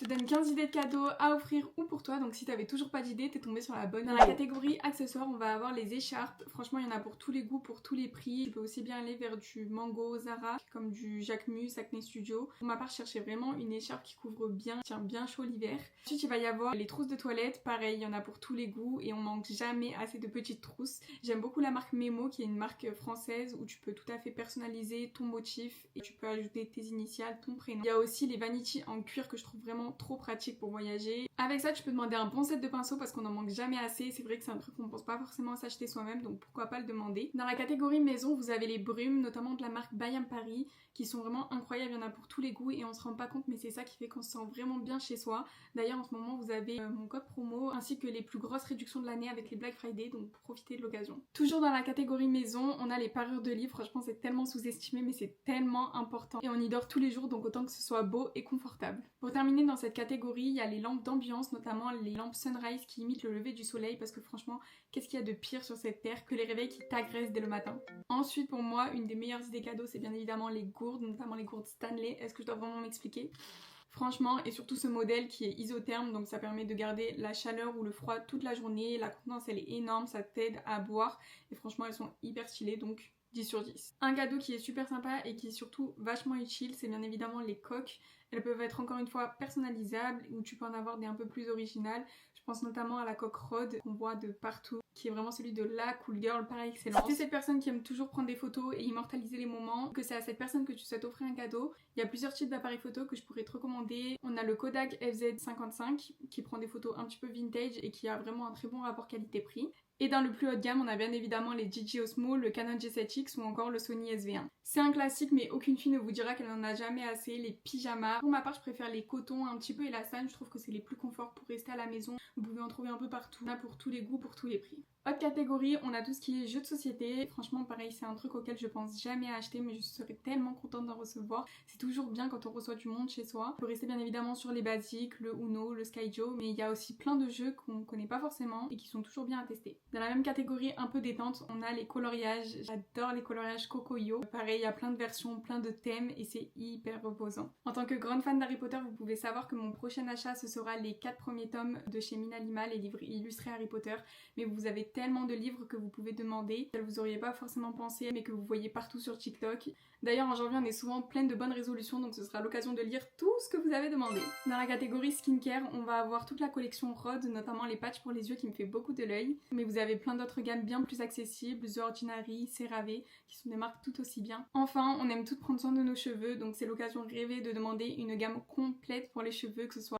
Je te donne 15 idées de cadeaux à offrir ou pour toi, donc si t'avais toujours pas d'idées, t'es tombé sur la bonne. Dans la catégorie accessoires, on va avoir les écharpes. Franchement, il y en a pour tous les goûts, pour tous les prix. Tu peux aussi bien aller vers du Mango, Zara, comme du Jacquemus, Acne Studio. Pour ma part, je cherchais vraiment une écharpe qui couvre bien, tient bien chaud l'hiver. Ensuite, il va y avoir les trousses de toilette. Pareil, il y en a pour tous les goûts et on manque jamais assez de petites trousses. J'aime beaucoup la marque Memo, qui est une marque française où tu peux tout à fait personnaliser ton motif et tu peux ajouter tes initiales, ton prénom. Il y a aussi les vanities en cuir que je trouve vraiment trop pratique pour voyager. Avec ça, tu peux demander un bon set de pinceaux parce qu'on en manque jamais assez. C'est vrai que c'est un truc qu'on pense pas forcément à s'acheter soi-même, donc pourquoi pas le demander. Dans la catégorie maison, vous avez les brumes, notamment de la marque Bayam Paris, qui sont vraiment incroyables. Il y en a pour tous les goûts et on se rend pas compte, mais c'est ça qui fait qu'on se sent vraiment bien chez soi. D'ailleurs, en ce moment, vous avez mon code promo ainsi que les plus grosses réductions de l'année avec les Black Friday, donc profitez de l'occasion. Toujours dans la catégorie maison, on a les parures de livres. Franchement, c'est tellement sous-estimé, mais c'est tellement important. Et on y dort tous les jours, donc autant que ce soit beau et confortable. Pour terminer dans cette catégorie, il y a les lampes d'ambiance, notamment les lampes Sunrise qui imitent le lever du soleil parce que franchement, qu'est-ce qu'il y a de pire sur cette terre que les réveils qui t'agressent dès le matin. Ensuite, pour moi, une des meilleures idées cadeaux, c'est bien évidemment les gourdes, notamment les gourdes Stanley. Est-ce que je dois vraiment m'expliquer ? Franchement, et surtout ce modèle qui est isotherme, donc ça permet de garder la chaleur ou le froid toute la journée. La contenance, elle est énorme, ça t'aide à boire et franchement, elles sont hyper stylées, donc 10 sur 10. Un cadeau qui est super sympa et qui est surtout vachement utile, c'est bien évidemment les coques. Elles peuvent être encore une fois personnalisables ou tu peux en avoir des un peu plus originales. Je pense notamment à la coque Rode qu'on voit de partout, qui est vraiment celui de la cool girl par excellence. Si t'es cette personne qui aime toujours prendre des photos et immortaliser les moments, que c'est à cette personne que tu souhaites offrir un cadeau, il y a plusieurs types d'appareils photo que je pourrais te recommander. On a le Kodak FZ55 qui prend des photos un petit peu vintage et qui a vraiment un très bon rapport qualité-prix. Et dans le plus haut de gamme, on a bien évidemment les DJI Osmo, le Canon G7X ou encore le Sony SV1. C'est un classique, mais aucune fille ne vous dira qu'elle n'en a jamais assez. Les pyjamas. Pour ma part, je préfère les cotons un petit peu élastanes. Je trouve que c'est les plus confort pour rester à la maison. Vous pouvez en trouver un peu partout. On a pour tous les goûts, pour tous les prix. Autre catégorie, on a tout ce qui est jeux de société. Franchement, pareil, c'est un truc auquel je pense jamais acheter, mais je serais tellement contente d'en recevoir. C'est toujours bien quand on reçoit du monde chez soi. On peut rester bien évidemment sur les basiques, le Uno, le Skyjo, mais il y a aussi plein de jeux qu'on connaît pas forcément et qui sont toujours bien à tester. Dans la même catégorie, un peu détente, on a les coloriages. J'adore les coloriages Kokoyo. Pareil, il y a plein de versions, plein de thèmes et c'est hyper reposant. En tant que grande fan d'Harry Potter, vous pouvez savoir que mon prochain achat, ce sera les 4 premiers tomes de chez Mina Lima, les livres illustrés Harry Potter. Mais vous avez tellement de livres que vous pouvez demander, que vous auriez pas forcément pensé, mais que vous voyez partout sur TikTok. D'ailleurs, en janvier, on est souvent pleine de bonnes résolutions, donc ce sera l'occasion de lire tout ce que vous avez demandé. Dans la catégorie skincare, on va avoir toute la collection Rhode, notamment les patchs pour les yeux qui me fait beaucoup de l'œil. Mais vous avez plein d'autres gammes bien plus accessibles, The Ordinary, CeraVe, qui sont des marques tout aussi bien. Enfin, on aime toutes prendre soin de nos cheveux, donc c'est l'occasion rêvée de demander une gamme complète pour les cheveux, que ce soit